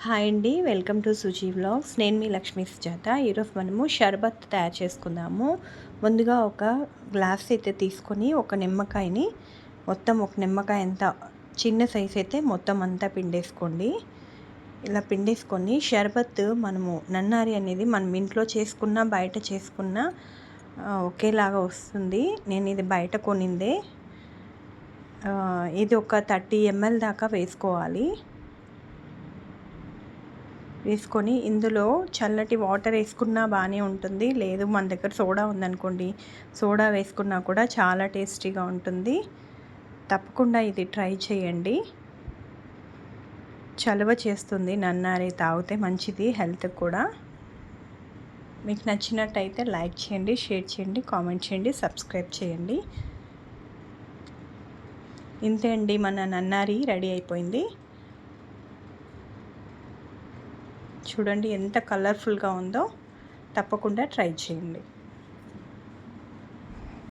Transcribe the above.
Hi అండి, welcome to Suji vlogs. నేను మీ లక్ష్మీ సుజాత. ఈరోజు మనము షర్బత్ తయారు చేసుకుందాము. ముందుగా ఒక గ్లాస్ అయితే తీసుకొని ఒక నిమ్మకాయని మొత్తం ఒక నిమ్మకాయ అంతా చిన్న సైజ్ అయితే మొత్తం అంతా పిండేసుకోండి. ఇలా పిండేసుకొని షర్బత్ మనము నన్నారి అనేది మనం ఇంట్లో చేసుకున్న బయట చేసుకున్న ఒకేలాగా వస్తుంది. నేను ఇది బయట కొనిందే. ఇది ఒక 30 ml దాకా వేసుకోవాలి. వేసుకొని ఇందులో చల్లటి వాటర్ వేసుకున్నా బాగానే ఉంటుంది. లేదు మన దగ్గర సోడా ఉందనుకోండి, సోడా వేసుకున్నా కూడా చాలా టేస్టీగా ఉంటుంది. తప్పకుండా ఇది ట్రై చేయండి. చలువ చేస్తుంది, నన్నారి తాగితే మంచిది హెల్త్కి కూడా. మీకు నచ్చినట్టయితే లైక్ చేయండి, షేర్ చేయండి, కామెంట్ చేయండి, సబ్స్క్రైబ్ చేయండి. ఇంతే అండి, మన నన్నారి రెడీ అయిపోయింది. చూడండి ఎంత కలర్ఫుల్గా ఉందో. తప్పకుండా ట్రై చేయండి.